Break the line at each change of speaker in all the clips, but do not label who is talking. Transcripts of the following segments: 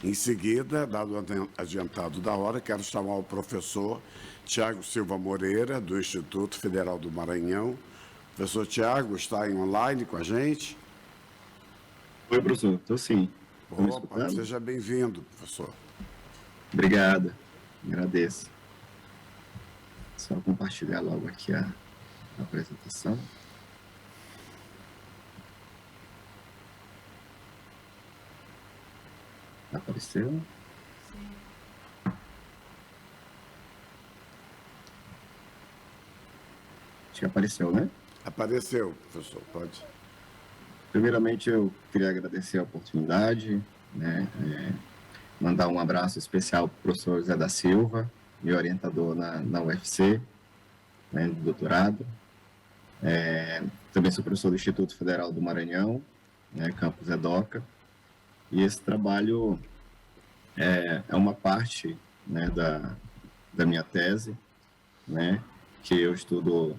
Em seguida, dado o adiantado da hora, quero chamar o professor Tiago Silva Moreira, do Instituto Federal do Maranhão. Professor Tiago, está em online com a gente?
Oi, professor. Estou sim. Estão me
Opa,
escutando?
seja bem-vindo, professor.
Obrigado. Agradeço. Só compartilhar logo aqui a apresentação. Apareceu? Acho que apareceu, né?
Apareceu, professor, pode.
Primeiramente, eu queria agradecer a oportunidade, né? Mandar um abraço especial para o professor Zé da Silva, meu orientador na UFC, né, do doutorado. Também sou professor do Instituto Federal do Maranhão, né, campus EDOCA. E esse trabalho é uma parte, né, da minha tese, né, que eu estudo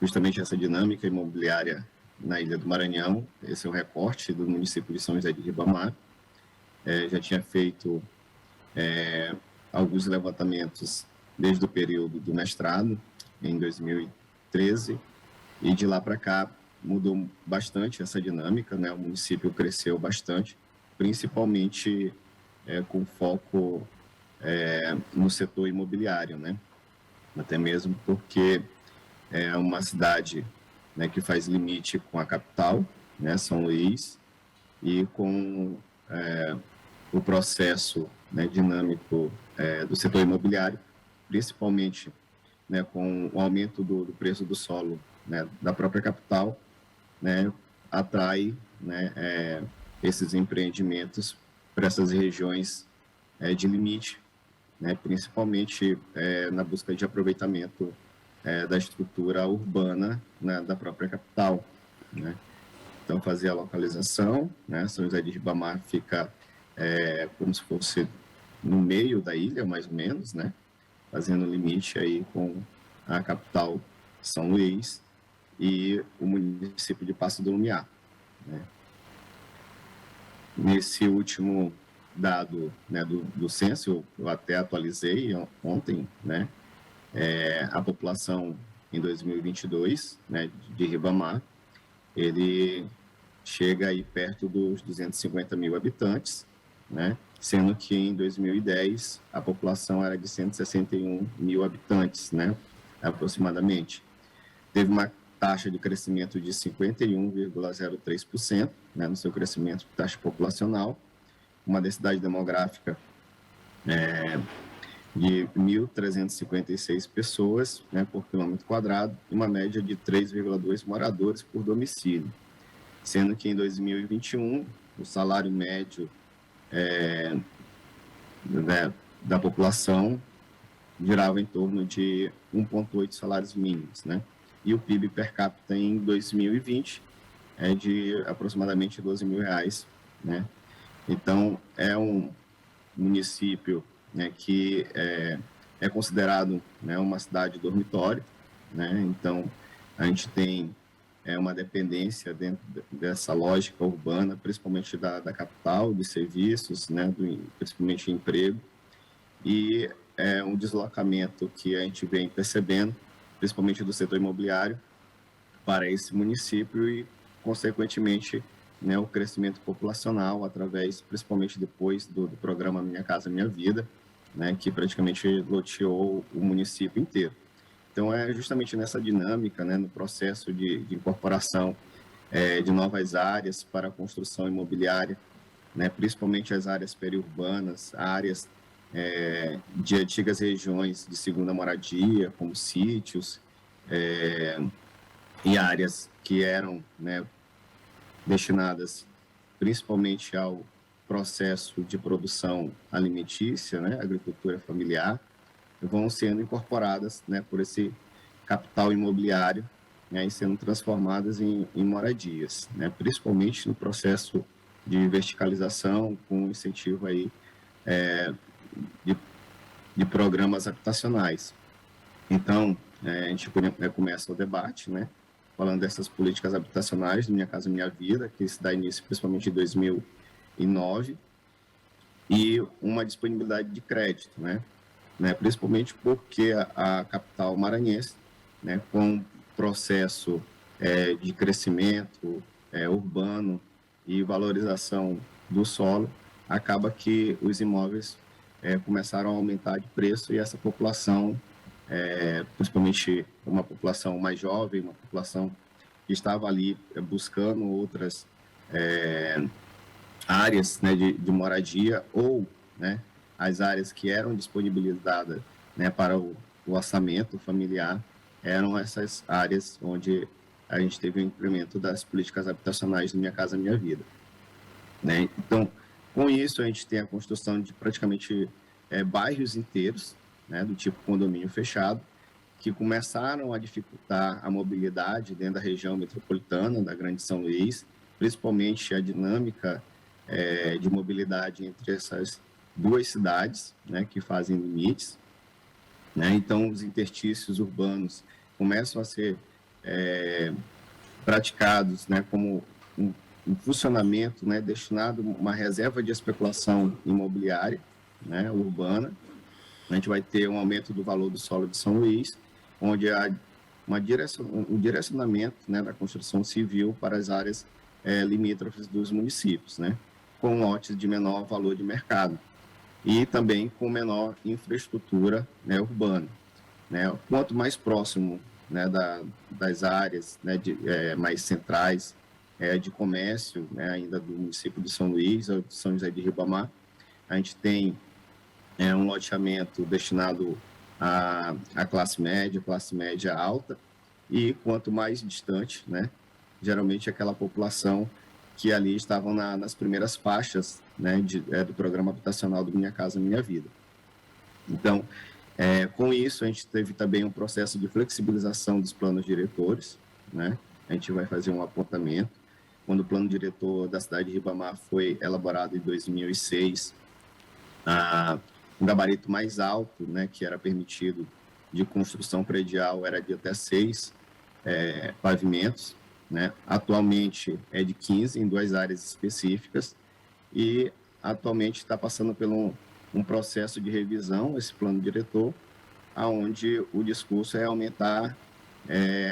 justamente essa dinâmica imobiliária na Ilha do Maranhão. Esse é o recorte do município de São José de Ribamar. Já tinha feito alguns levantamentos desde o período do mestrado, em 2013, e de lá para cá mudou bastante essa dinâmica, né? O município cresceu bastante, principalmente com foco no setor imobiliário, né? Até mesmo porque é uma cidade, né, que faz limite com a capital, né, São Luís, e com o processo, né, dinâmico do setor imobiliário, principalmente, né, com o aumento do preço do solo, né, da própria capital, né, atrai, né, esses empreendimentos para essas regiões de limite, né, principalmente na busca de aproveitamento da estrutura urbana, né, da própria capital, né. Então, fazer a localização, né, São José de Ribamar fica como se fosse no meio da ilha, mais ou menos, né, fazendo limite aí com a capital São Luís e o município de Passo do Lumiar, né. Nesse último dado, né, do censo, eu até atualizei ontem, né, a população em 2022, né, de Ribamar, ele chega aí perto dos 250 mil habitantes, né, sendo que em 2010 a população era de 161 mil habitantes, né, aproximadamente. Teve uma taxa de crescimento de 51,03%, né, no seu crescimento de taxa populacional, uma densidade demográfica de 1.356 pessoas, né, por quilômetro quadrado, e uma média de 3,2 moradores por domicílio, sendo que em 2021 o salário médio né, da população girava em torno de 1,8 salários mínimos, né? E o PIB per capita em 2020 é de aproximadamente R$ 12.000, né? Então, é um município, né, que é considerado, né, uma cidade dormitório, né? Então, a gente tem uma dependência dentro dessa lógica urbana, principalmente da capital, de serviços, né, principalmente emprego, e um deslocamento que a gente vem percebendo, principalmente do setor imobiliário, para esse município e, consequentemente, né, o crescimento populacional através, principalmente depois do programa Minha Casa Minha Vida, né, que praticamente loteou o município inteiro. Então, é justamente nessa dinâmica, né, no processo de incorporação de novas áreas para a construção imobiliária, né, principalmente as áreas periurbanas, áreas de antigas regiões de segunda moradia, como sítios, e áreas que eram, né, destinadas principalmente ao processo de produção alimentícia, né, agricultura familiar, vão sendo incorporadas, né, por esse capital imobiliário, né, e sendo transformadas em moradias, né, principalmente no processo de verticalização, com incentivo aí de, de programas habitacionais. Então, a gente começa o debate, né, falando dessas políticas habitacionais do Minha Casa Minha Vida, que se dá início principalmente em 2009, e uma disponibilidade de crédito, principalmente porque a capital maranhense, com um processo de crescimento urbano e valorização do solo, acaba que os imóveis começaram a aumentar de preço e essa população, principalmente uma população mais jovem, uma população que estava ali buscando outras áreas de moradia ou as áreas que eram disponibilizadas para o orçamento familiar, eram essas áreas onde a gente teve o incremento das políticas habitacionais do Minha Casa Minha Vida. Então, com isso, a gente tem a construção de praticamente bairros inteiros, do tipo condomínio fechado, que começaram a dificultar a mobilidade dentro da região metropolitana da Grande São Luís, principalmente a dinâmica de mobilidade entre essas duas cidades, que fazem limites. Então, os interstícios urbanos começam a ser praticados como um funcionamento destinado a uma reserva de especulação imobiliária urbana. A gente vai ter um aumento do valor do solo de São Luís, onde há um direcionamento da construção civil para as áreas limítrofes dos municípios, com lotes de menor valor de mercado e também com menor infraestrutura urbana. Quanto mais próximo das áreas mais centrais de comércio, ainda do município de São Luís ou de São José de Ribamar, a gente tem um loteamento destinado à classe média alta, e quanto mais distante, geralmente aquela população que ali estavam nas primeiras faixas do programa habitacional do Minha Casa Minha Vida. Então, com isso, a gente teve também um processo de flexibilização dos planos diretores, a gente vai fazer um apontamento. Quando o plano diretor da cidade de Ribamar foi elaborado em 2006, um gabarito mais alto, que era permitido de construção predial, era de até 6 pavimentos. Atualmente é de 15 em 2 áreas específicas, e atualmente está passando por um processo de revisão, esse plano diretor, onde o discurso é aumentar,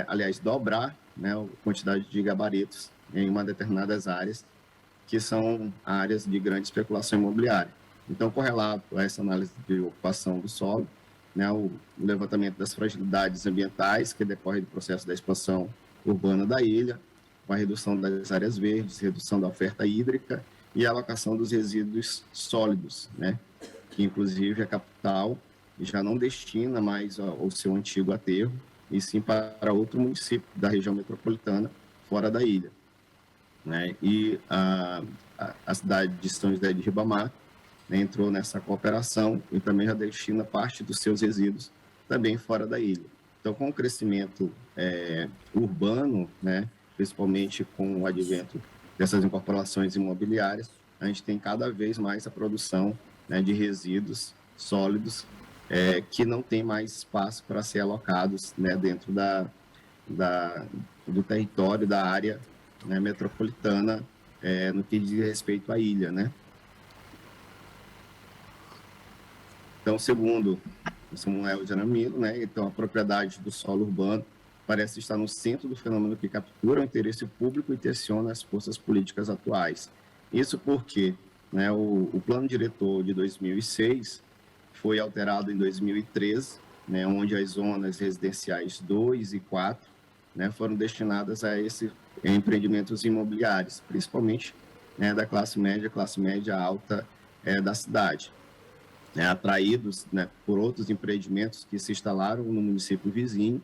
aliás, dobrar a quantidade de gabaritos em uma determinadas áreas, que são áreas de grande especulação imobiliária. Então, correlato a essa análise de ocupação do solo, o levantamento das fragilidades ambientais que decorrem do processo da expansão urbana da ilha, com a redução das áreas verdes, redução da oferta hídrica e a alocação dos resíduos sólidos, que inclusive a capital já não destina mais ao seu antigo aterro, e sim para outro município da região metropolitana, fora da ilha. E a cidade de São José de Ribamar entrou nessa cooperação e também já destina parte dos seus resíduos também fora da ilha. Então, com o crescimento urbano, principalmente com o advento dessas incorporações imobiliárias, a gente tem cada vez mais a produção de resíduos sólidos que não tem mais espaço para ser alocados dentro do território da área metropolitana no que diz respeito à ilha, Então, segundo o Samuel Jaramillo, então a propriedade do solo urbano parece estar no centro do fenômeno que captura o interesse público e tensiona as forças políticas atuais. Isso porque o plano diretor de 2006 foi alterado em 2013, onde as zonas residenciais 2 e 4 foram destinadas a esses empreendimentos imobiliários, principalmente da classe média alta da cidade. Atraídos por outros empreendimentos que se instalaram no município vizinho,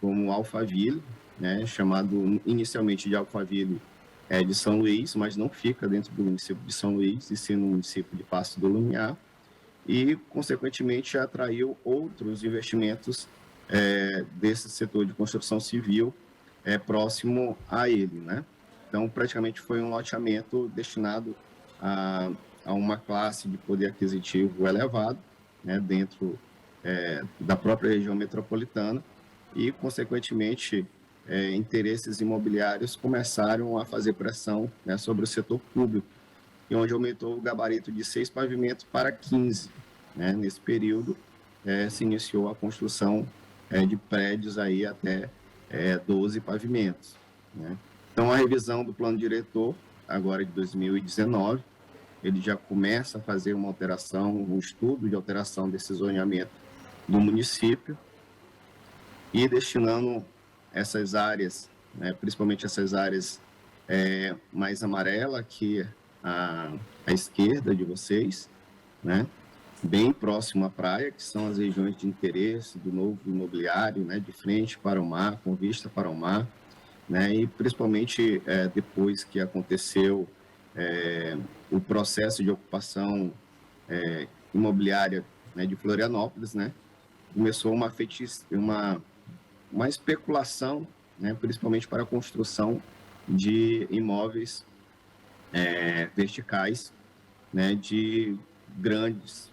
como Alphaville, chamado inicialmente de Alphaville de São Luís, mas não fica dentro do município de São Luís, e sim no município de Passo do Lumiar, e, consequentemente, atraiu outros investimentos desse setor de construção civil próximo a ele. Então, praticamente foi um loteamento destinado a uma classe de poder aquisitivo elevado, dentro da própria região metropolitana, e, consequentemente, interesses imobiliários começaram a fazer pressão sobre o setor público e onde aumentou o gabarito de 6 pavimentos para 15. Né? Nesse período, se iniciou a construção de prédios aí até 12 pavimentos. Né? Então, a revisão do plano diretor, agora de 2019, ele já começa a fazer uma alteração, um estudo de alteração desse zoneamento do município e destinando essas áreas, né, principalmente essas áreas mais amarela aqui à esquerda de vocês, né, bem próximo à praia, que são as regiões de interesse do novo imobiliário, né, de frente para o mar, com vista para o mar, né, e principalmente depois que aconteceu o processo de ocupação imobiliária, né, de Florianópolis, né, começou uma especulação, né, principalmente para a construção de imóveis verticais, né, de grandes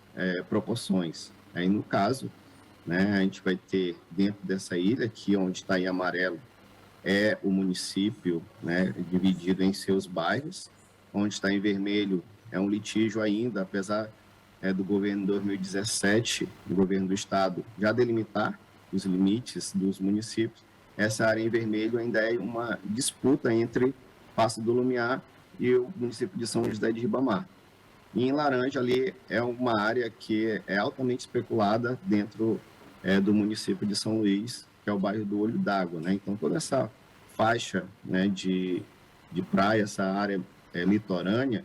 proporções. Aí, no caso, né, a gente vai ter dentro dessa ilha, aqui onde está em amarelo, é o município, né, dividido em seus bairros, onde está em vermelho é um litígio ainda, apesar do governo de 2017, do governo do estado, já delimitar os limites dos municípios. Essa área em vermelho ainda é uma disputa entre Passo do Lumiar e o município de São José de Ribamar. E em laranja ali é uma área que é altamente especulada dentro do município de São Luís, que é o bairro do Olho d'Água, né? Então toda essa faixa, né, de praia, essa área litorânea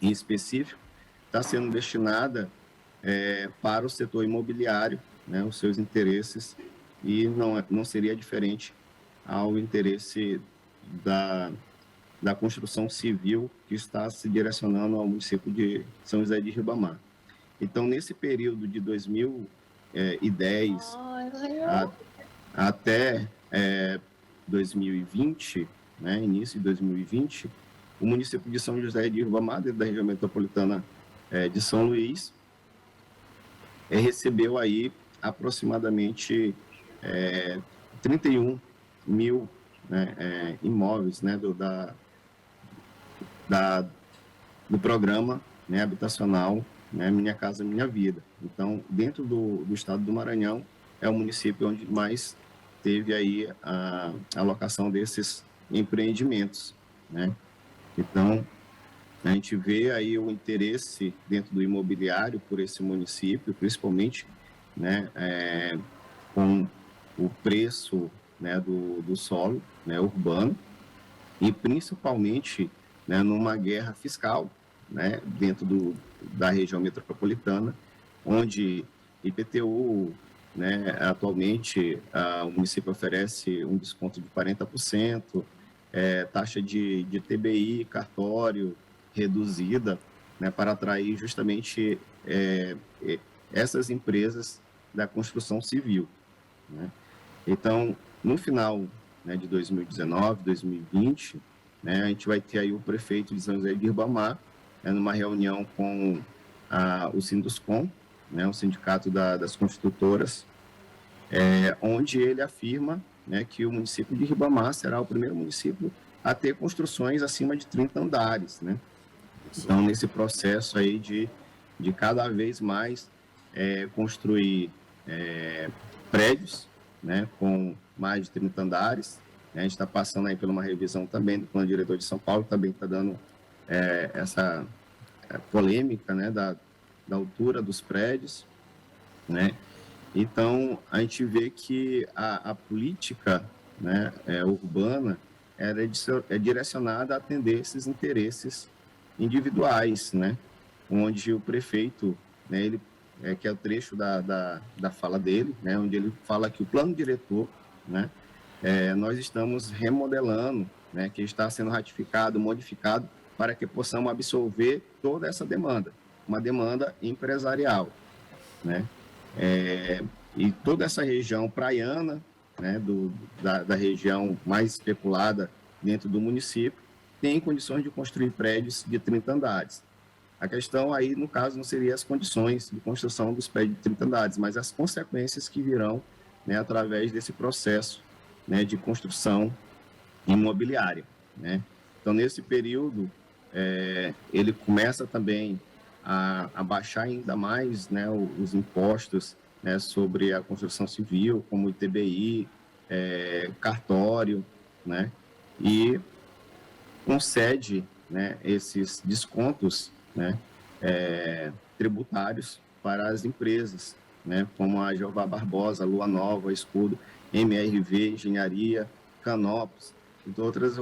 em específico, está sendo destinada para o setor imobiliário, né, os seus interesses, e não seria diferente ao interesse da construção civil que está se direcionando ao município de São José de Ribamar. Então, nesse período de 2010 até 2020, né, início de 2020, o município de São José de Ribamar, dentro da região metropolitana de São Luís, recebeu aí aproximadamente 31 mil, né, imóveis, né, do programa, né, habitacional, né, Minha Casa Minha Vida. Então, dentro do estado do Maranhão, é o município onde mais teve aí a alocação desses empreendimentos, né? Então, a gente vê aí o interesse dentro do imobiliário por esse município, principalmente, né, com o preço, né, do solo, né, urbano, e principalmente, né, numa guerra fiscal, né, dentro da região metropolitana, onde IPTU, né, atualmente o município oferece um desconto de 40%, taxa de TBI, cartório reduzida, né, para atrair justamente essas empresas da construção civil, né? Então, no final, né, de 2019, 2020, né, a gente vai ter aí o prefeito de São José de Ribamar, numa reunião com o Sinduscom, né, o sindicato das construtoras, onde ele afirma, né, que o município de Ribamar será o primeiro município a ter construções acima de 30 andares, né? Então, nesse processo aí de cada vez mais construir prédios, né, com mais de 30 andares, né? A gente está passando aí por uma revisão também do plano diretor de São Paulo, também está dando essa polêmica, né, da altura dos prédios, né? Então, a gente vê que a política, né, urbana é direcionada a atender esses interesses individuais, né? Onde o prefeito, né, ele, que é o trecho da fala dele, né, onde ele fala que o plano diretor, né, nós estamos remodelando, né, que está sendo ratificado, modificado, para que possamos absorver toda essa demanda, uma demanda empresarial, né? E toda essa região praiana, né, da região mais especulada dentro do município, tem condições de construir prédios de 30 andares. A questão aí, no caso, não seria as condições de construção dos prédios de 30 andares, mas as consequências que virão, né, através desse processo, né, de construção imobiliária, né? Então, nesse período, ele começa também a baixar ainda mais, né, os impostos, né, sobre a construção civil, como ITBI, cartório, né, e concede, né, esses descontos, né, tributários para as empresas, né, como a Jeová Barbosa, Lua Nova, Escudo, MRV, Engenharia, Canopus e outras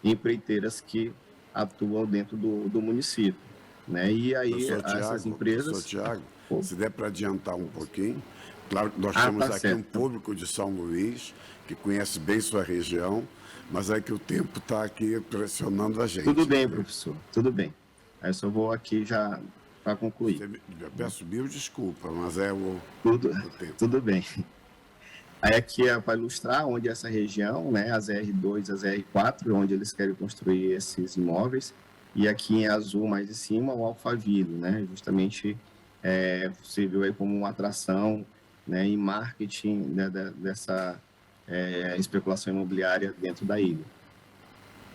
empreiteiras que atuam dentro do município, né? E aí essas
Professor
empresas...
Tiago,
Pô,
se der para adiantar um pouquinho, claro que nós
ah,
temos
tá
aqui um
certo.
público de São Luís que conhece bem sua região, mas é que o tempo está aqui pressionando a
Tudo
gente,
bem,
viu?
professor, tudo bem. Aí eu só vou aqui já para concluir.
Eu peço mil desculpas, mas é
Tudo,
o tempo.
tudo bem. Aí aqui é para ilustrar onde essa região, né, as R2, as R4, onde eles querem construir esses imóveis, e aqui em azul mais em cima o Alphaville, né, justamente possível aí como uma atração, né, em marketing, né, dessa especulação imobiliária dentro da ilha.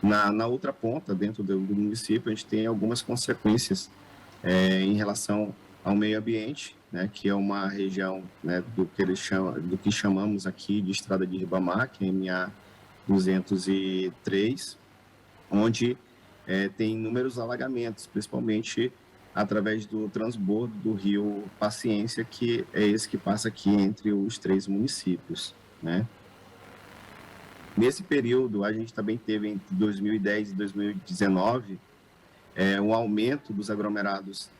Na outra ponta, dentro do município, a gente tem algumas consequências em relação ao meio ambiente, né, que é uma região, né, do que chamamos aqui de Estrada de Ribamar, que é MA 203, onde tem inúmeros alagamentos, principalmente através do transbordo do rio Paciência, que é esse que passa aqui entre os três municípios, né? Nesse período, a gente também teve, entre 2010 e 2019, um aumento dos aglomerados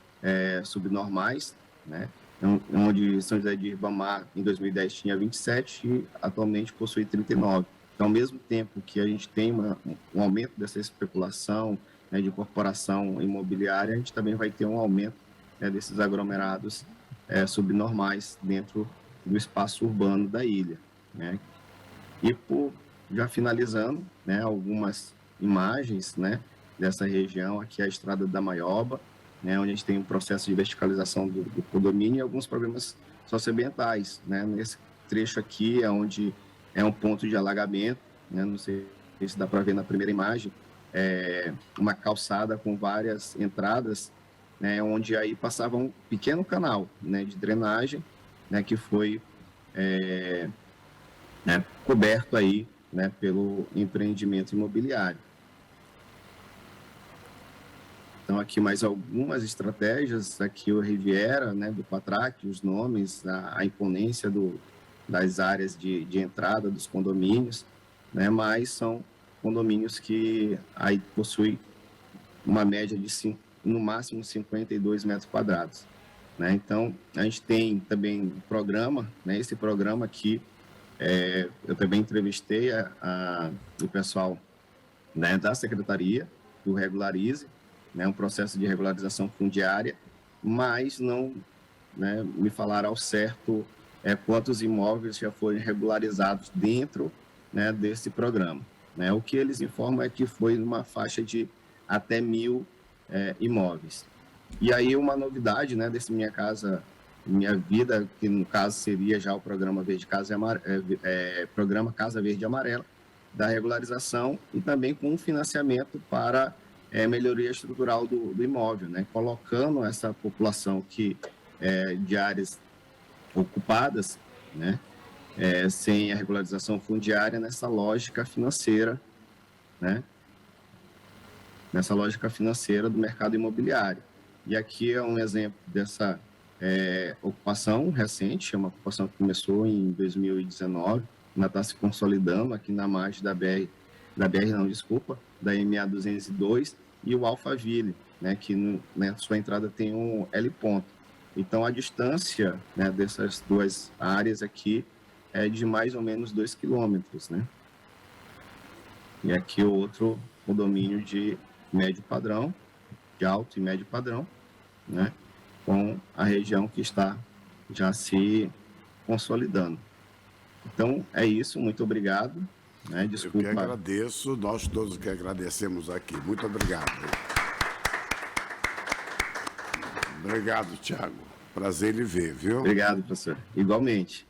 subnormais, né? Onde São José de Ribamar, em 2010, tinha 27 e atualmente possui 39. Então, ao mesmo tempo que a gente tem um aumento dessa especulação, né, de incorporação imobiliária, a gente também vai ter um aumento, né, desses aglomerados subnormais dentro do espaço urbano da ilha, né? E já finalizando, né, algumas imagens, né, dessa região, aqui é a Estrada da Maioba, né, onde a gente tem um processo de verticalização do condomínio e alguns problemas socioambientais, né? Nesse trecho aqui é onde é um ponto de alagamento, né, não sei se dá para ver na primeira imagem, uma calçada com várias entradas, né, onde aí passava um pequeno canal, né, de drenagem, né, que foi né, coberto aí, né, pelo empreendimento imobiliário. Então, aqui mais algumas estratégias, aqui o Riviera, né, do Patrac, os nomes, a imponência das áreas de entrada dos condomínios, né, mas são condomínios que aí possuem uma média de, no máximo, 52 metros quadrados. Né? Então, a gente tem também um programa, né, esse programa aqui, eu também entrevistei o pessoal, né, da Secretaria do Regularize, né, um processo de regularização fundiária, mas não, né, me falaram ao certo quantos imóveis já foram regularizados dentro, né, desse programa. Né? O que eles informam é que foi numa faixa de até 1.000 imóveis. E aí uma novidade, né, desse Minha Vida, que no caso seria já o programa programa Casa Verde e Amarela, da regularização e também com financiamento para melhoria estrutural do imóvel, né, colocando essa população de áreas ocupadas, né, sem a regularização fundiária nessa lógica financeira, né, nessa lógica financeira do mercado imobiliário. E aqui é um exemplo dessa ocupação recente, é uma ocupação que começou em 2019, ainda está se consolidando aqui na margem da MA 202 e o Alphaville, né, que na sua entrada tem um L ponto. Então, a distância, né, dessas duas áreas aqui é de mais ou menos 2 quilômetros, né? E aqui o outro condomínio de médio padrão, de alto e médio padrão, né, com a região que está já se consolidando. Então, é isso, muito obrigado. Né, desculpa.
Eu que agradeço, nós todos que agradecemos aqui. Muito obrigado. Obrigado, Tiago. Prazer em ver, viu?
Obrigado, professor. Igualmente.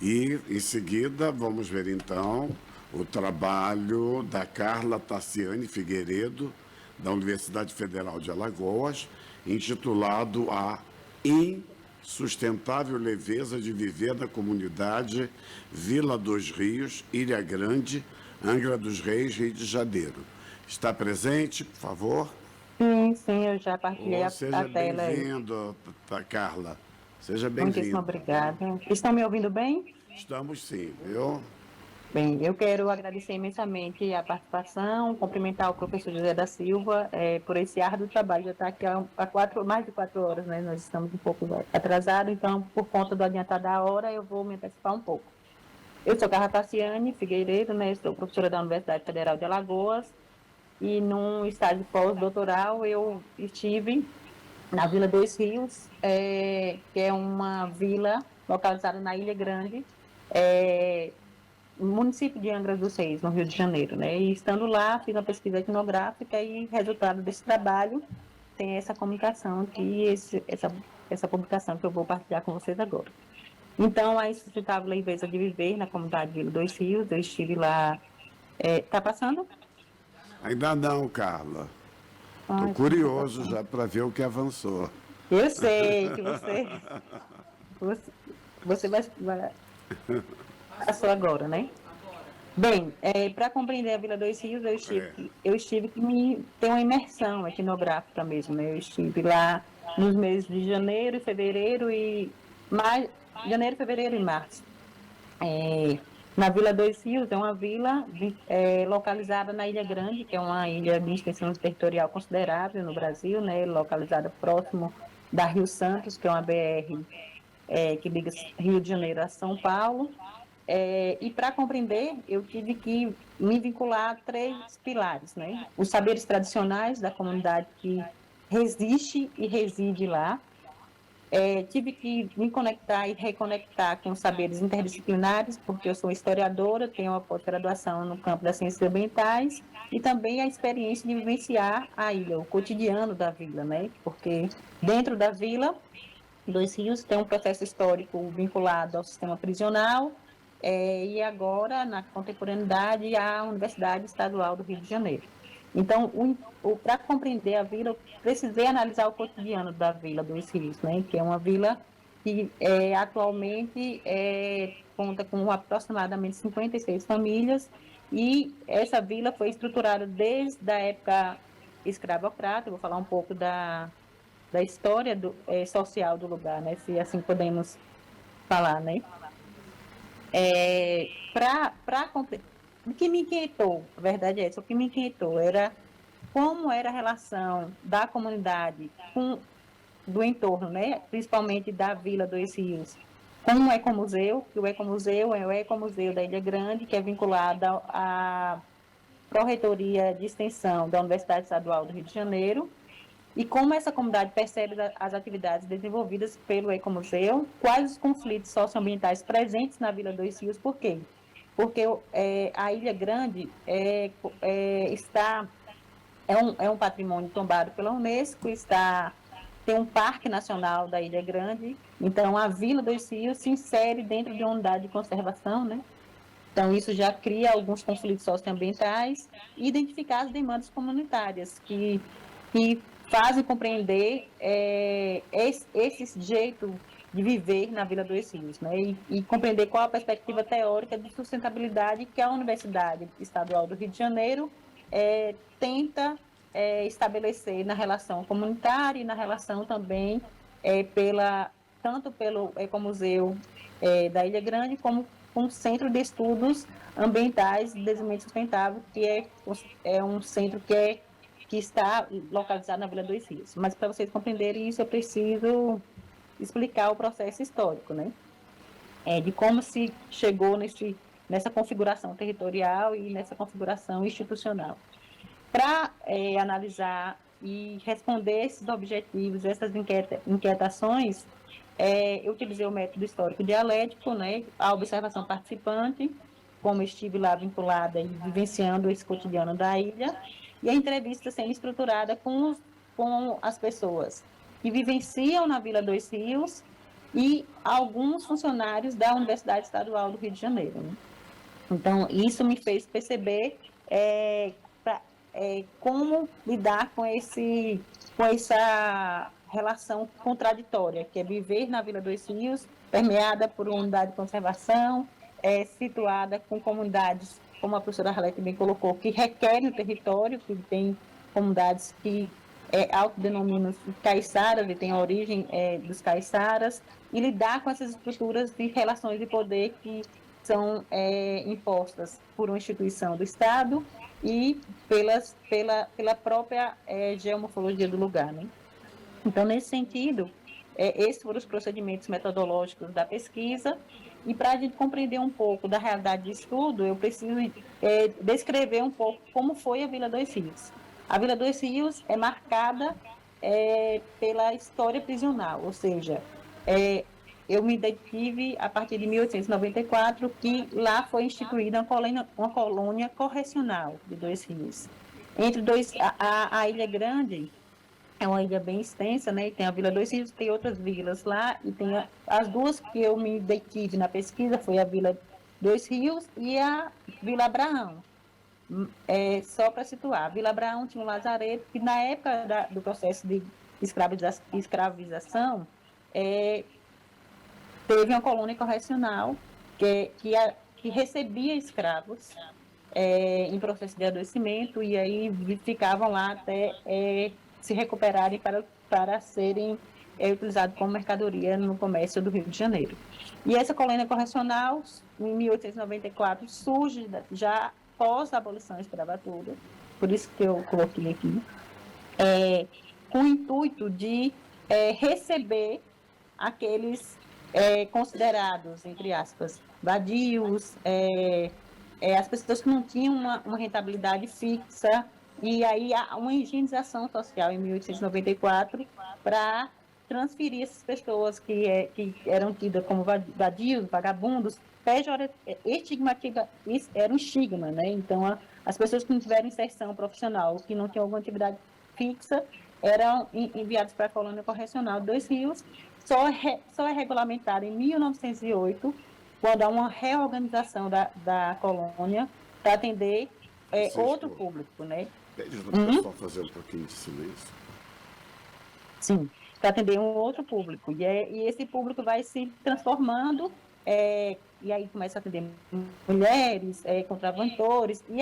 E, em seguida, vamos ver, então, o trabalho da Carla Tassiane Figueiredo, da Universidade Federal de Alagoas, intitulado A Insustentável Leveza de Viver na Comunidade Vila dos Rios, Ilha Grande, Angra dos Reis, Rio de Janeiro. Está presente, por favor?
Sim, eu já partilhei a
Seja
tela aí.
bem-vindo, Carla. Seja
Muitíssimo
bem-vindo.
obrigada. Estão me ouvindo bem?
Estamos sim, viu?
Bem, eu quero agradecer imensamente a participação, cumprimentar o professor José da Silva por esse árduo trabalho. Já está aqui há mais de 4 horas, né? Nós estamos um pouco atrasados, então, por conta do adiantar da hora, eu vou me antecipar um pouco. Eu sou Carla Tassiane Figueiredo, né? Sou professora da Universidade Federal de Alagoas, e num estágio pós-doutoral eu estive na Vila dos Rios, que é uma vila localizada na Ilha Grande, no município de Angra dos Reis, no Rio de Janeiro, né? E estando lá, fiz uma pesquisa etnográfica e resultado desse trabalho tem essa comunicação aqui, essa publicação que eu vou partilhar com vocês agora. Então, a insustentável leveza de viver na comunidade Vila dos Rios, eu estive lá. Tá passando?
Ainda não, Carla. Estou
Ai,
curioso já para ver o que avançou.
eu sei que você vai passou agora, né? Bem, para compreender a Vila dos Rios, eu estive que tem uma imersão etnográfica mesmo, né? Eu estive lá nos meses de janeiro, fevereiro janeiro, fevereiro e março. Na Vila dos Rios é uma vila localizada na Ilha Grande, que é uma ilha de extensão territorial considerável no Brasil, né? Localizada próximo da Rio Santos, que é uma BR que liga Rio de Janeiro a São Paulo. E para compreender, eu tive que me vincular a 3 pilares, né? Os saberes tradicionais da comunidade que resiste e reside lá. Tive que me conectar e reconectar com os saberes interdisciplinares, porque eu sou historiadora, tenho uma pós-graduação no campo das ciências ambientais e também a experiência de vivenciar a ilha, o cotidiano da vila, né? Porque dentro da vila dos Rios tem um processo histórico vinculado ao sistema prisional, e agora, na contemporaneidade, a Universidade Estadual do Rio de Janeiro. Então, para compreender a vila, eu precisei analisar o cotidiano da Vila dos Rios, né, que é uma vila que atualmente conta com aproximadamente 56 famílias, e essa vila foi estruturada desde a época escravocrata. Eu vou falar um pouco da história social do lugar, né, se assim podemos falar, né. O que me inquietou, a verdade é essa, o que me inquietou era como era a relação da comunidade do entorno, né, principalmente da Vila dos Rios, com o Ecomuseu, que o Ecomuseu é o Ecomuseu da Ilha Grande, que é vinculado à Pró-Reitoria de Extensão da Universidade Estadual do Rio de Janeiro, e como essa comunidade percebe as atividades desenvolvidas pelo Ecomuseu, quais os conflitos socioambientais presentes na Vila dos Rios, por quê? Porque a Ilha Grande é um patrimônio tombado pela Unesco, tem um parque nacional da Ilha Grande, então a Vila dos Rios se insere dentro de uma unidade de conservação, né? Então isso já cria alguns conflitos socioambientais e identificar as demandas comunitárias que fazem compreender esse jeito de viver na Vila dos Rios, né? E compreender qual a perspectiva teórica de sustentabilidade que a Universidade Estadual do Rio de Janeiro tenta estabelecer na relação comunitária e na relação também tanto pelo Ecomuseu da Ilha Grande, como com o Centro de Estudos Ambientais e Desenvolvimento Sustentável, que é um centro que está localizado na Vila dos Rios. Mas para vocês compreenderem isso, eu preciso explicar o processo histórico, né? De como se chegou nessa configuração territorial e nessa configuração institucional. Para analisar e responder esses objetivos, essas inquietações, eu utilizei o método histórico dialético, né, a observação participante, como estive lá vinculada e vivenciando esse cotidiano da ilha, e a entrevista sendo estruturada com as pessoas que vivenciam na Vila dos Rios e alguns funcionários da Universidade Estadual do Rio de Janeiro, né? Então, isso me fez perceber como lidar com essa relação contraditória, que é viver na Vila dos Rios, permeada por uma unidade de conservação, situada com comunidades, como a professora Arlete bem colocou, que requerem o território, que tem comunidades que autodenominam caiçaras e têm a origem dos caiçaras, e lidar com essas estruturas de relações de poder que são impostas por uma instituição do Estado e pela própria geomorfologia do lugar, né? Então, nesse sentido, esses foram os procedimentos metodológicos da pesquisa, e para a gente compreender um pouco da realidade de estudo, eu preciso descrever um pouco como foi a Vila dos Rios. A Vila dos Rios é marcada pela história prisional, ou seja, eu me detive a partir de 1894, que lá foi instituída uma colônia correcional de Dois Rios. A Ilha Grande é uma ilha bem extensa, né? E tem a Vila Dois Rios, tem outras vilas lá, e tem as duas que eu me detive na pesquisa, foi a Vila Dois Rios e a Vila Abraão. Só para situar, a Vila Abraão tinha um lazareto, que na época do processo de escravização, teve uma colônia correcional que recebia escravos em processo de adoecimento, e aí ficavam lá até se recuperarem para serem utilizados como mercadoria no comércio do Rio de Janeiro. E essa colônia correcional, em 1894, surge já pós a abolição da escravatura, por isso que eu coloquei aqui, com o intuito de receber aqueles considerados, entre aspas, vadios, as pessoas que não tinham uma rentabilidade fixa, e aí há uma higienização social em 1894 para transferir essas pessoas que eram tidas como vadios, vagabundos, isso era um estigma, né? Então, as pessoas que não tiveram inserção profissional, que não tinham alguma atividade fixa, eram enviadas para a colônia correcional de Dois Rios. Só é regulamentada em 1908, quando há uma reorganização da colônia para atender outro público, né?
Pede para o pessoal fazer um pouquinho de silêncio.
Sim, para atender um outro público. E esse público vai se transformando, e aí começa a atender mulheres, contraventores, e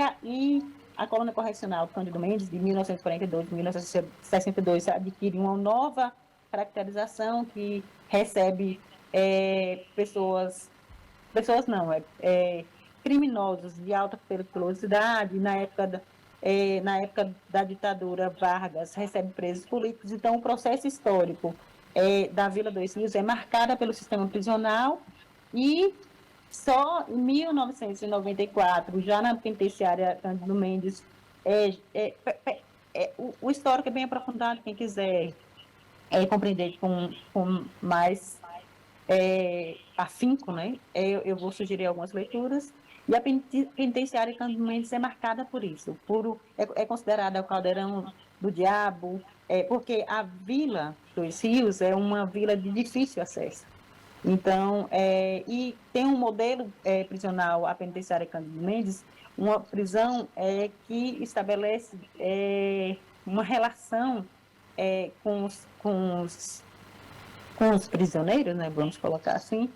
a colônia correcional Cândido Mendes, de 1942 a 1962, adquire uma nova caracterização que recebe pessoas não, criminosos de alta periculosidade. Na época da ditadura Vargas, recebe presos políticos. Então, o processo histórico da Vila Dois Rios é marcada pelo sistema prisional, e só em 1994, já na penitenciária Cândido Mendes, o histórico é bem aprofundado, quem quiser compreender com mais afinco, né? Eu vou sugerir algumas leituras. E a penitenciária Cândido Mendes é marcada por isso, é considerada o caldeirão do diabo, porque a Vila dos Rios é uma vila de difícil acesso. Então, e tem um modelo prisional, a penitenciária Cândido Mendes, uma prisão que estabelece uma relação com os prisioneiros, né, vamos colocar assim,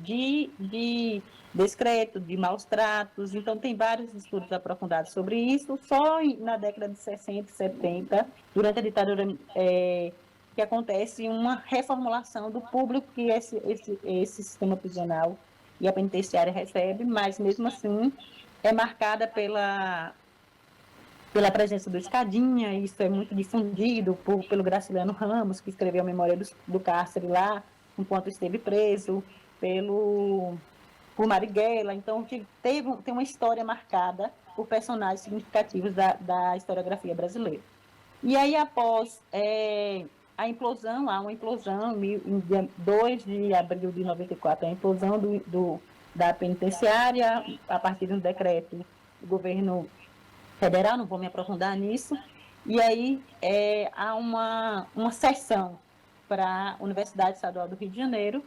de descreto, de maus tratos. Então, tem vários estudos aprofundados sobre isso. Só na década de 60 e 70, durante a ditadura, que acontece uma reformulação do público que esse sistema prisional e a penitenciária recebe, mas, mesmo assim, é marcada pela presença do Escadinha. Isso é muito difundido pelo Graciliano Ramos, que escreveu a Memória do Cárcere lá, enquanto esteve preso, por Marighella. Então, tem uma história marcada por personagens significativos da historiografia brasileira. E aí, após a implosão, há uma implosão, em dia 2 de abril de 94, a implosão da penitenciária, a partir de um decreto do governo federal, não vou me aprofundar nisso, e aí há uma cessão para a Universidade Estadual do Rio de Janeiro,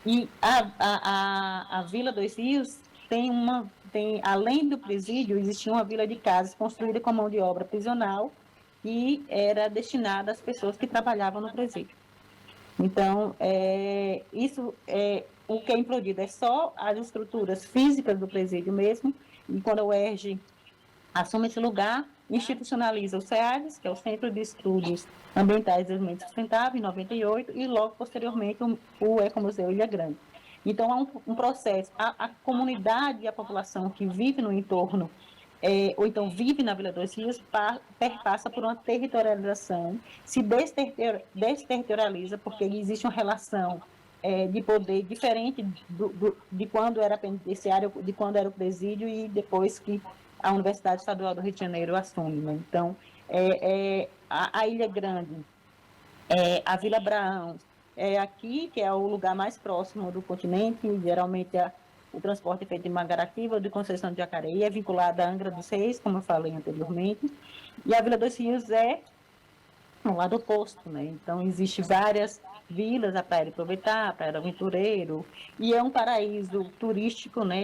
e a Vila Dois Rios além do presídio, existia uma vila de casas construída com mão de obra prisional e era destinada às pessoas que trabalhavam no presídio. Então, o que é implodido é só as estruturas físicas do presídio mesmo, e quando a UERJ assume esse lugar, institucionaliza o SEADES, que é o Centro de Estudos Ambientais e Desenvolvimento Sustentável, em 98, e logo posteriormente o Ecomuseu Ilha Grande. Então, há um processo, a comunidade e a população que vive no entorno, ou então vive na Vila Dois Rios, perpassa por uma territorialização, se desterritorializa, porque existe uma relação de poder diferente de quando era penitenciário, de quando era o presídio e depois que a Universidade Estadual do Rio de Janeiro assume. Né? Então, a Ilha Grande, a Vila Abraão, aqui, que é o lugar mais próximo do continente, geralmente o transporte é feito de Mangaratiba, de Conceição de Jacareí, é vinculada à Angra dos Reis, como eu falei anteriormente, e a Vila Dois Rios é no lado oposto, né? Então, existem várias vilas, a Praia de Aproveitar, a Praia do Aventureiro, e é um paraíso turístico, né?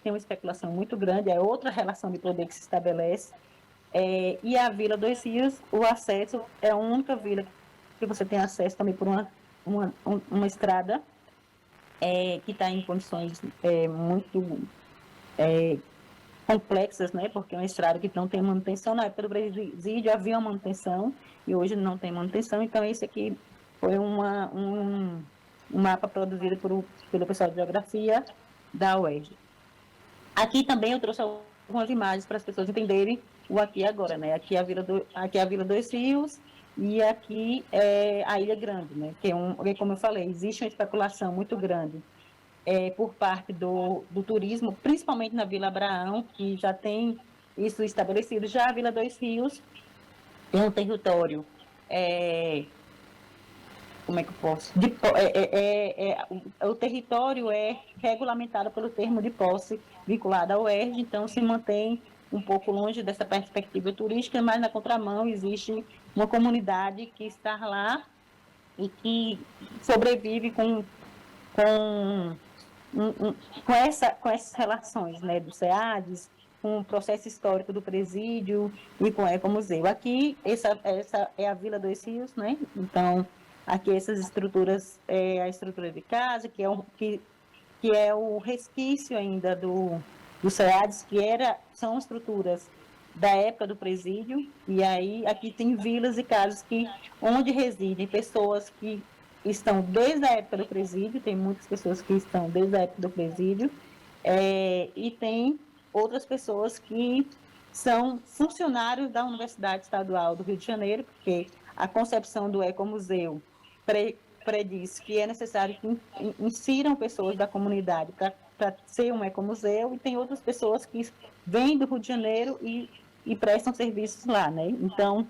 Tem uma especulação muito grande, é outra relação de poder que se estabelece, e a Vila Dois Rios, o acesso é a única vila que você tem acesso também por uma estrada que está em condições muito complexas, né? Porque é uma estrada que não tem manutenção. Na época do presídio havia uma manutenção e hoje não tem manutenção. Então, esse aqui foi um mapa produzido pelo pessoal de geografia da UERJ. Aqui também eu trouxe algumas imagens para as pessoas entenderem o aqui e agora, né? Aqui é a Vila Dois Rios e aqui é a Ilha Grande, né? Que como eu falei, existe uma especulação muito grande por parte do turismo, principalmente na Vila Abraão, que já tem isso estabelecido. Já a Vila Dois Rios tem um território, como é que eu posso? O território é regulamentado pelo termo de posse vinculado ao UERJ, então se mantém um pouco longe dessa perspectiva turística, mas na contramão existe uma comunidade que está lá e que sobrevive com essas relações, né, do SEADES, com o processo histórico do presídio e com o Ecomuseu. Aqui, essa é a Vila Dois Rios, né? Então, aqui essas estruturas, a estrutura de casa, que é o resquício ainda do SEADES, são estruturas da época do presídio, e aí aqui tem vilas e casas onde residem pessoas que estão desde a época do presídio, tem muitas pessoas que estão desde a época do presídio, e tem outras pessoas que são funcionários da Universidade Estadual do Rio de Janeiro, porque a concepção do Ecomuseu prediz que é necessário que insiram pessoas da comunidade para ser um ecomuseu, e tem outras pessoas que vêm do Rio de Janeiro e prestam serviços lá, né? Então,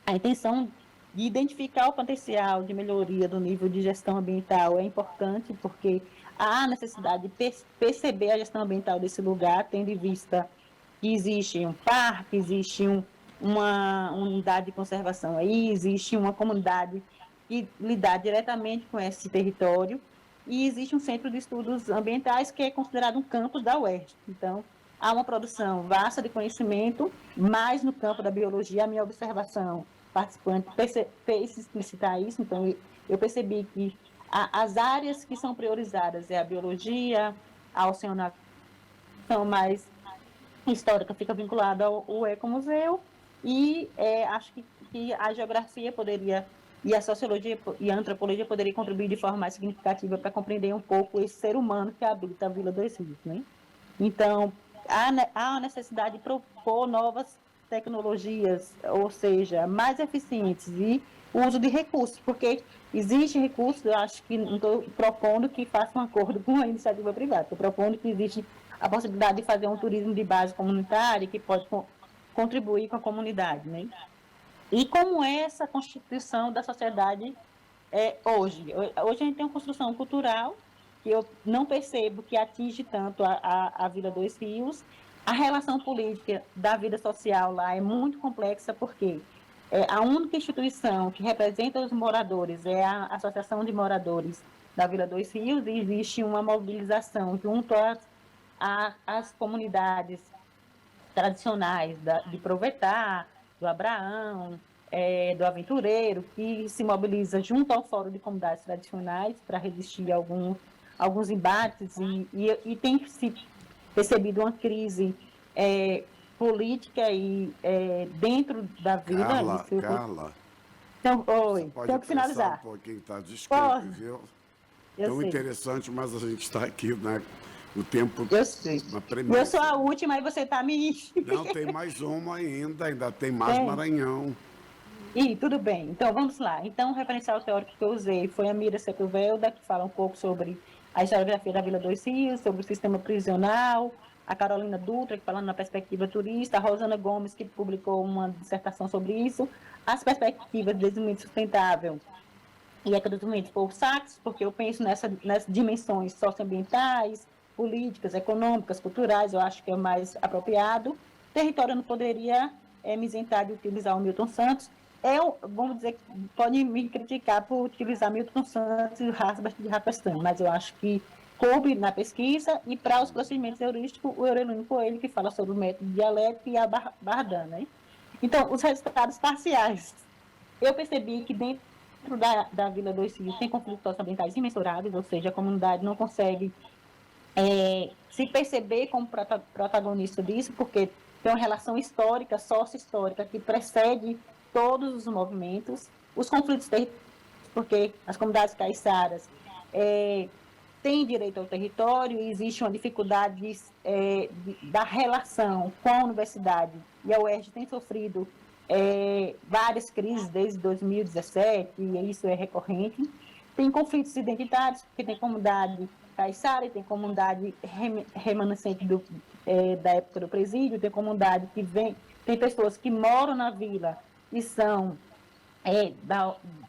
a intenção de identificar o potencial de melhoria do nível de gestão ambiental é importante, porque há necessidade de perceber a gestão ambiental desse lugar, tendo em vista que existe um parque, existe uma unidade de conservação aí, existe uma comunidade que lidar diretamente com esse território, e existe um centro de estudos ambientais que é considerado um campus da UERJ. Então, há uma produção vasta de conhecimento, mais no campo da biologia. A minha observação participante fez explicitar isso, então eu percebi que as áreas que são priorizadas é a biologia, a oceanografia, mais histórica fica vinculada ao Ecomuseu, e acho que a geografia poderia, e a sociologia e a antropologia poderiam contribuir de forma mais significativa para compreender um pouco esse ser humano que habita a Vila Dois Rios, né? Então, há a necessidade de propor novas tecnologias, ou seja, mais eficientes, e o uso de recursos, porque existe recursos, eu acho que não estou propondo que faça um acordo com a iniciativa privada, estou propondo que existe a possibilidade de fazer um turismo de base comunitária que pode contribuir com a comunidade, né? E como é essa constituição da sociedade hoje? Hoje a gente tem uma construção cultural que eu não percebo que atinge tanto a Vila Dois Rios. A relação política da vida social lá é muito complexa, porque a única instituição que representa os moradores é a Associação de Moradores da Vila Dois Rios, e existe uma mobilização junto as comunidades tradicionais de Provetá, do Abraão, do Aventureiro, que se mobiliza junto ao Fórum de Comunidades Tradicionais para resistir a alguns embates e tem se percebido uma crise política dentro da vila.
Carla,
Então,
você
oi,
pode
tenho que finalizar.
um pouquinho, tá? Desculpe, viu?
Eu
Tão
sei.
interessante, mas a gente está aqui, né? O tempo
Eu sei.
na premissa.
Eu sou a última e você está me...
Não, tem mais uma ainda tem mais
Tem.
Maranhão.
Tudo bem. Então, vamos lá. Então, o referencial teórico que eu usei foi a Mira Sepulveda, que fala um pouco sobre a historiografia da Vila dos Rios, sobre o sistema prisional, a Carolina Dutra, que falando na perspectiva turista, a Rosana Gomes, que publicou uma dissertação sobre isso, as perspectivas de desenvolvimento sustentável e economia por Sachs, porque eu penso nessas dimensões socioambientais, políticas, econômicas, culturais, eu acho que é o mais apropriado. Território não poderia me isentar de utilizar o Milton Santos. Vamos dizer, pode me criticar por utilizar Milton Santos e Rasbach de Rapestan, mas eu acho que coube na pesquisa e para os procedimentos heurísticos, o Aureliano Coelho, que fala sobre o método dialético e a Bardan, né? Então, os resultados parciais. Eu percebi que dentro da Vila dos Rios tem conflitos socioambientais imensuráveis, ou seja, a comunidade não consegue se perceber como protagonista disso, porque tem uma relação histórica, sócio-histórica, que precede todos os movimentos, os conflitos territoriais, porque as comunidades caiçaras têm direito ao território e existe uma dificuldade da relação com a universidade, e a UERJ tem sofrido várias crises desde 2017, e isso é recorrente. Tem conflitos identitários, porque tem comunidade caiçara, tem comunidade remanescente da época do presídio, tem comunidade que tem pessoas que moram na vila e são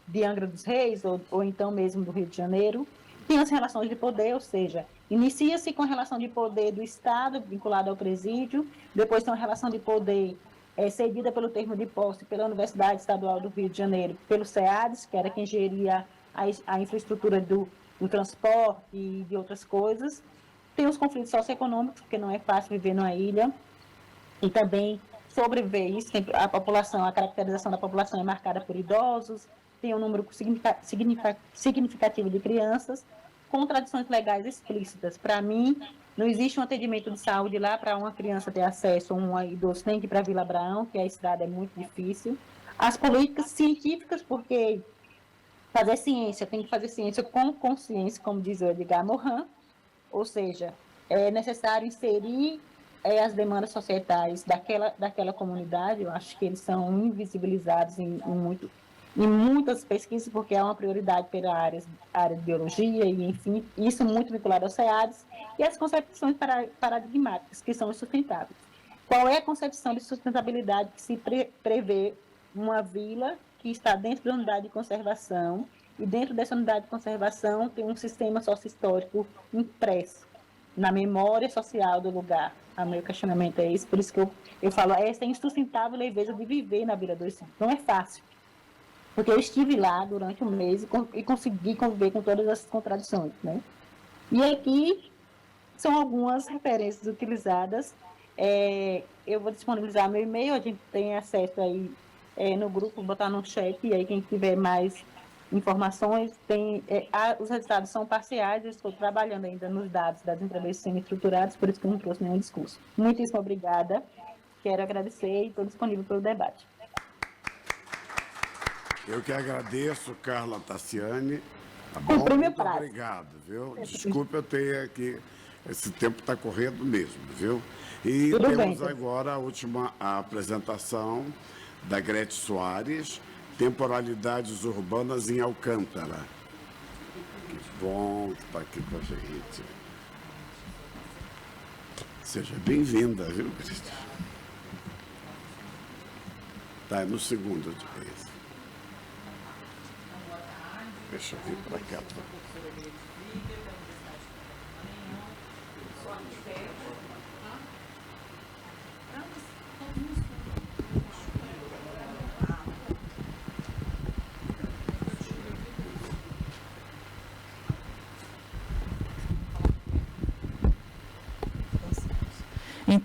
de Angra dos Reis, ou então mesmo do Rio de Janeiro. Tem as relações de poder, ou seja, inicia-se com a relação de poder do Estado vinculada ao presídio, depois tem uma relação de poder cedida pelo termo de posse pela Universidade Estadual do Rio de Janeiro, pelo SEADES, que era quem geria a infraestrutura do transporte e de outras coisas. Tem os conflitos socioeconômicos, porque não é fácil viver numa ilha, e também sobreviver isso. A caracterização da população é marcada por idosos, tem um número significativo de crianças, com tradições legais explícitas. Para mim, não existe um atendimento de saúde lá para uma criança ter acesso, um idoso tem que ir para a Vila Abraão, que a estrada é muito difícil. As políticas científicas, porque fazer ciência, tem que fazer ciência com consciência, como diz o Edgar Morin, ou seja, é necessário inserir as demandas societais daquela comunidade. Eu acho que eles são invisibilizados em muitas pesquisas, porque é uma prioridade pela área de biologia, e enfim, isso muito vinculado aos SEADES, e as concepções paradigmáticas, que são os sustentáveis. Qual é a concepção de sustentabilidade que se prevê uma vila que está dentro da unidade de conservação, e dentro dessa unidade de conservação tem um sistema sócio-histórico impresso na memória social do lugar? O meu questionamento é esse, por isso que eu falo, essa é insustentável leveza de viver na Vila dos Rios. Não é fácil, porque eu estive lá durante um mês e consegui conviver com todas essas contradições, né? E aqui são algumas referências utilizadas. Eu vou disponibilizar meu e-mail, a gente tem acesso aí no grupo, botar no chat, e aí quem tiver mais informações, os resultados são parciais, eu estou trabalhando ainda nos dados das entrevistas semi-estruturadas, por isso que eu não trouxe nenhum discurso. Muitíssimo obrigada, quero agradecer e estou disponível para o debate.
Eu que agradeço, Carla Tassiani. Tá bom?
Cumpri meu
Muito
prazo.
obrigado, viu? Desculpa eu ter aqui, esse tempo está correndo mesmo, viu? E
Tudo bem,
temos
então.
agora a apresentação da Grete Soares, Temporalidades Urbanas em Alcântara. Que bom que está aqui com a gente. Seja bem-vinda, viu, Grete? Tá, no segundo de vez. Deixa eu vir para cá.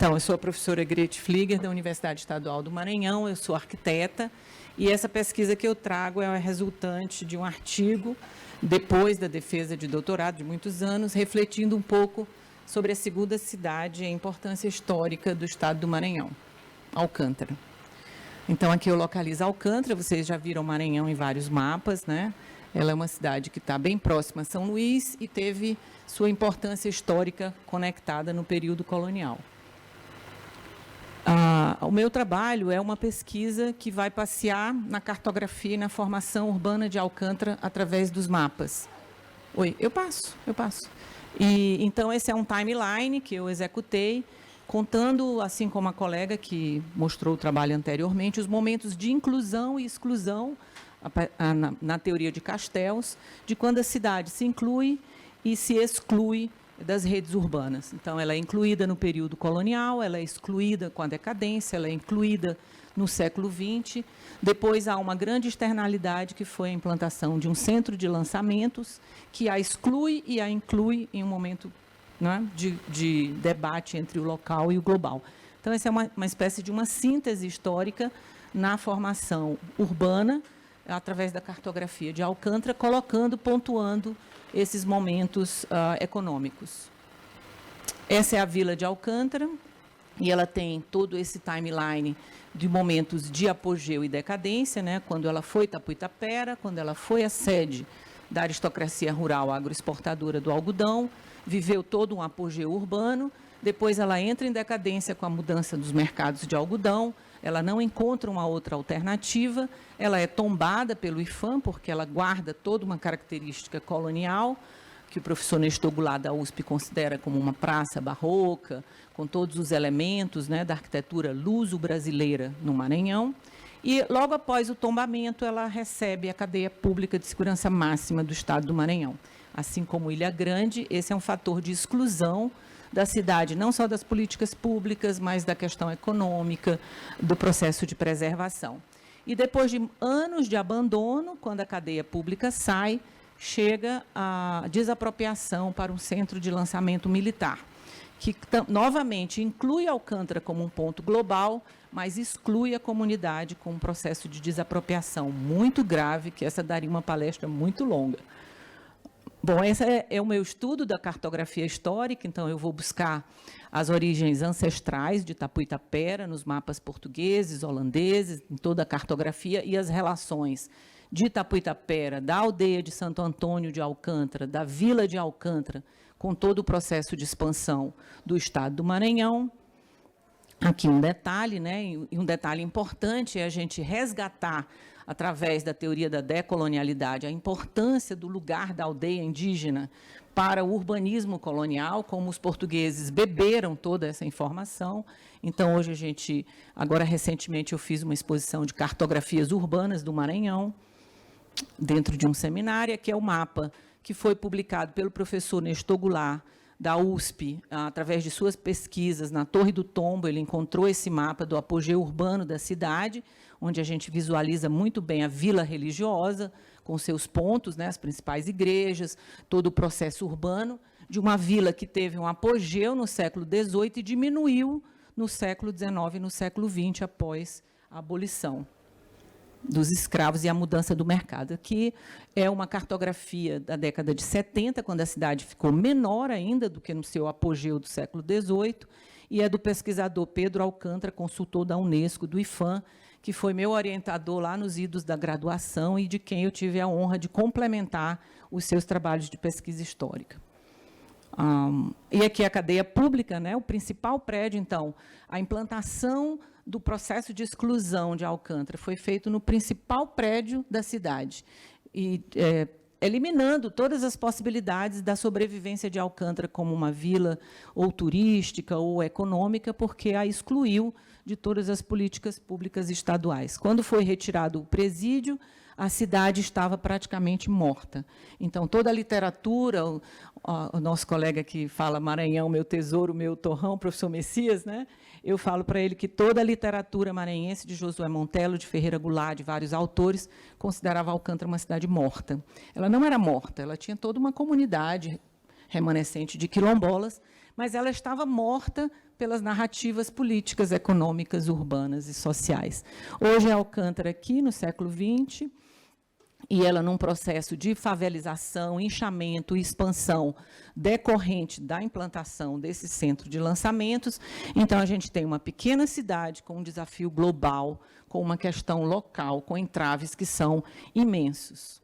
Então, eu sou a professora Grete Flieger, da Universidade Estadual do Maranhão, eu sou arquiteta, e essa pesquisa que eu trago é resultante de um artigo, depois da defesa de doutorado de muitos anos, refletindo um pouco sobre a segunda cidade e a importância histórica do estado do Maranhão, Alcântara. Então, aqui eu localizo Alcântara, vocês já viram Maranhão em vários mapas, né? Ela é uma cidade que está bem próxima a São Luís e teve sua importância histórica conectada no período colonial. O meu trabalho é uma pesquisa que vai passear na cartografia e na formação urbana de Alcântara através dos mapas. Oi, eu passo. E, então, esse é um timeline que eu executei, contando, assim como a colega que mostrou o trabalho anteriormente, os momentos de inclusão e exclusão na teoria de Castells, de quando a cidade se inclui e se exclui das redes urbanas. Então, ela é incluída no período colonial, ela é excluída com a decadência, ela é incluída no século XX. Depois, há uma grande externalidade, que foi a implantação de um centro de lançamentos, que a exclui e a inclui em um momento, né, de debate entre o local e o global. Então, essa é uma espécie de uma síntese histórica na formação urbana, através da cartografia de Alcântara, pontuando esses momentos econômicos. Essa é a Vila de Alcântara, e ela tem todo esse timeline de momentos de apogeu e decadência, né, quando ela foi Itapuitapera, quando ela foi a sede da aristocracia rural agroexportadora do algodão, viveu todo um apogeu urbano, depois ela entra em decadência com a mudança dos mercados de algodão, ela não encontra uma outra alternativa, ela é tombada pelo IFAM, porque ela guarda toda uma característica colonial, que o professor Nestor Goulart da USP considera como uma praça barroca, com todos os elementos, né, da arquitetura luso-brasileira no Maranhão. E, logo após o tombamento, ela recebe a cadeia pública de segurança máxima do estado do Maranhão. Assim como Ilha Grande, esse é um fator de exclusão da cidade, não só das políticas públicas, mas da questão econômica, do processo de preservação. E depois de anos de abandono, quando a cadeia pública sai, chega a desapropriação para um centro de lançamento militar, que novamente inclui Alcântara como um ponto global, mas exclui a comunidade com um processo de desapropriação muito grave, que essa daria uma palestra muito longa. Bom, esse é o meu estudo da cartografia histórica, então eu vou buscar as origens ancestrais de Itapuitapera nos mapas portugueses, holandeses, em toda a cartografia, e as relações de Itapuitapera, da aldeia de Santo Antônio de Alcântara, da vila de Alcântara, com todo o processo de expansão do estado do Maranhão. Aqui um detalhe, né, e um detalhe importante é a gente resgatar, através da teoria da decolonialidade, a importância do lugar da aldeia indígena para o urbanismo colonial, como os portugueses beberam toda essa informação. Então, hoje agora recentemente eu fiz uma exposição de cartografias urbanas do Maranhão, dentro de um seminário, que é o mapa que foi publicado pelo professor Nestor Goulart, da USP, através de suas pesquisas na Torre do Tombo. Ele encontrou esse mapa do apogeu urbano da cidade, onde a gente visualiza muito bem a vila religiosa, com seus pontos, né, as principais igrejas, todo o processo urbano, de uma vila que teve um apogeu no século XVIII e diminuiu no século XIX e no século XX, após a abolição dos escravos e a mudança do mercado. Aqui é uma cartografia da década de 70, quando a cidade ficou menor ainda do que no seu apogeu do século XVIII, e é do pesquisador Pedro Alcântara, consultor da Unesco, do IFAM, que foi meu orientador lá nos idos da graduação e de quem eu tive a honra de complementar os seus trabalhos de pesquisa histórica. E aqui a cadeia pública, né, o principal prédio, então, a implantação do processo de exclusão de Alcântara foi feito no principal prédio da cidade, e eliminando todas as possibilidades da sobrevivência de Alcântara como uma vila ou turística ou econômica, porque a excluiu de todas as políticas públicas estaduais. Quando foi retirado o presídio, a cidade estava praticamente morta. Então, toda a literatura, o nosso colega que fala Maranhão, meu tesouro, meu torrão, o professor Messias, né? Eu falo para ele que toda a literatura maranhense, de Josué Montelo, de Ferreira Goulart, de vários autores, considerava Alcântara uma cidade morta. Ela não era morta, ela tinha toda uma comunidade remanescente de quilombolas, mas ela estava morta pelas narrativas políticas, econômicas, urbanas e sociais. Hoje, a Alcântara, aqui no século XX, e ela num processo de favelização, inchamento e expansão decorrente da implantação desse centro de lançamentos. Então, a gente tem uma pequena cidade com um desafio global, com uma questão local, com entraves que são imensos.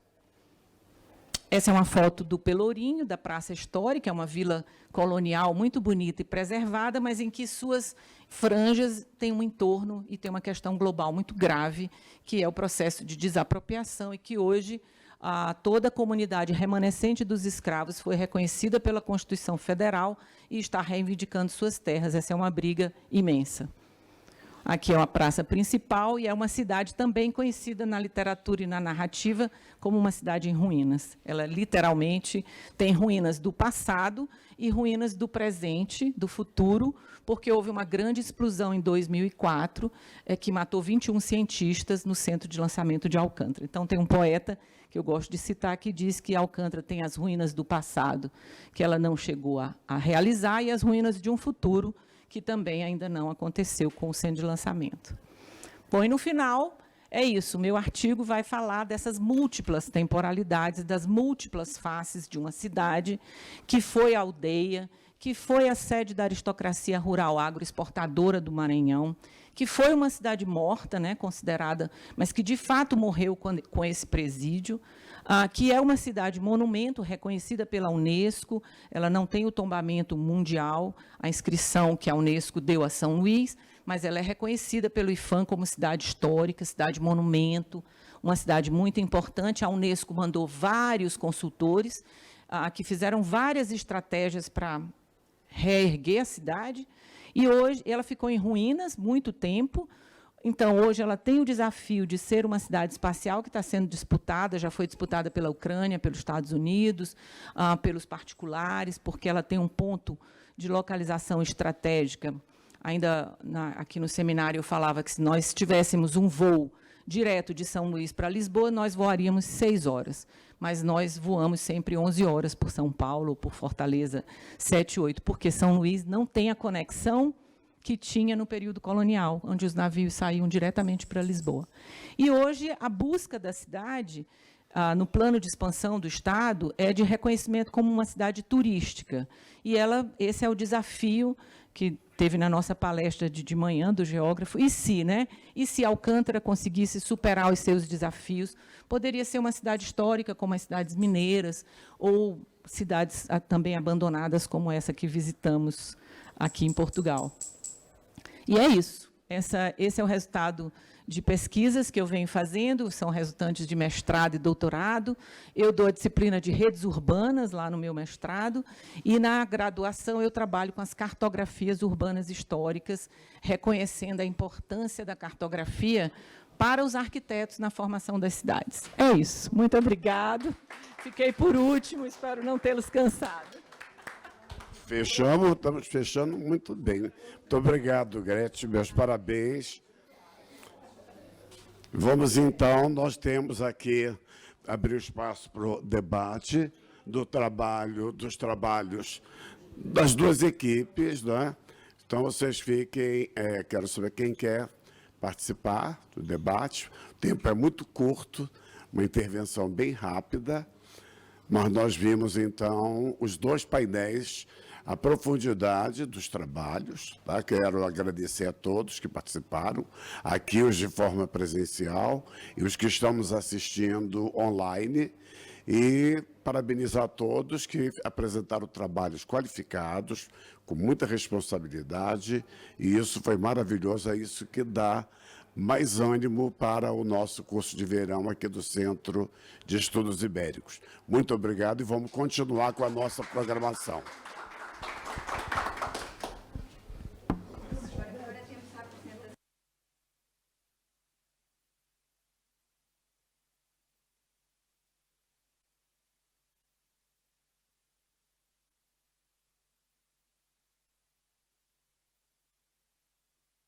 Essa é uma foto do Pelourinho, da Praça Histórica, é uma vila colonial muito bonita e preservada, mas em que suas franjas têm um entorno e tem uma questão global muito grave, que é o processo de desapropriação, e que hoje toda a comunidade remanescente dos escravos foi reconhecida pela Constituição Federal e está reivindicando suas terras. Essa é uma briga imensa. Aqui é uma praça principal e é uma cidade também conhecida na literatura e na narrativa como uma cidade em ruínas. Ela literalmente tem ruínas do passado e ruínas do presente, do futuro, porque houve uma grande explosão em 2004 que matou 21 cientistas no centro de lançamento de Alcântara. Então, tem um poeta que eu gosto de citar que diz que Alcântara tem as ruínas do passado, que ela não chegou a realizar, e as ruínas de um futuro que também ainda não aconteceu com o centro de lançamento. Bom, e no final, é isso. Meu artigo vai falar dessas múltiplas temporalidades, das múltiplas faces de uma cidade que foi aldeia, que foi a sede da aristocracia rural agroexportadora do Maranhão, que foi uma cidade morta, né, considerada, mas que de fato morreu com esse presídio, que é uma cidade monumento reconhecida pela Unesco. Ela não tem o tombamento mundial, a inscrição que a Unesco deu a São Luís, mas ela é reconhecida pelo IPHAN como cidade histórica, cidade monumento, uma cidade muito importante. A Unesco mandou vários consultores que fizeram várias estratégias para reerguer a cidade, e hoje ela ficou em ruínas muito tempo. Então, hoje ela tem o desafio de ser uma cidade espacial que está sendo disputada, já foi disputada pela Ucrânia, pelos Estados Unidos, pelos particulares, porque ela tem um ponto de localização estratégica. Ainda aqui no seminário eu falava que se nós tivéssemos um voo direto de São Luís para Lisboa, nós voaríamos 6 horas, mas nós voamos sempre 11 horas por São Paulo, ou por Fortaleza, 7, 8, porque São Luís não tem a conexão que tinha no período colonial, onde os navios saíam diretamente para Lisboa. E hoje a busca da cidade, no plano de expansão do Estado, é de reconhecimento como uma cidade turística. E esse é o desafio que teve na nossa palestra de manhã do geógrafo. E se Alcântara conseguisse superar os seus desafios, poderia ser uma cidade histórica, como as cidades mineiras, ou cidades também abandonadas, como essa que visitamos aqui em Portugal. E é isso. Esse é o resultado de pesquisas que eu venho fazendo, são resultantes de mestrado e doutorado. Eu dou a disciplina de redes urbanas lá no meu mestrado, e na graduação eu trabalho com as cartografias urbanas históricas, reconhecendo a importância da cartografia para os arquitetos na formação das cidades. É isso. Muito obrigado. Fiquei por último, espero não tê-los cansado.
Estamos fechando muito bem. Muito obrigado, Gretchen, meus parabéns. Vamos, então, nós temos aqui, abrir espaço para o debate dos trabalhos das duas equipes, né? Então, vocês fiquem, quero saber quem quer participar do debate. O tempo é muito curto, uma intervenção bem rápida, mas nós vimos, então, os dois painéis, a profundidade dos trabalhos, tá? Quero agradecer a todos que participaram, aqui os de forma presencial e os que estamos assistindo online, e parabenizar a todos que apresentaram trabalhos qualificados, com muita responsabilidade, e isso foi maravilhoso, é isso que dá mais ânimo para o nosso curso de verão aqui do Centro de Estudos Ibéricos. Muito obrigado e vamos continuar com a nossa programação.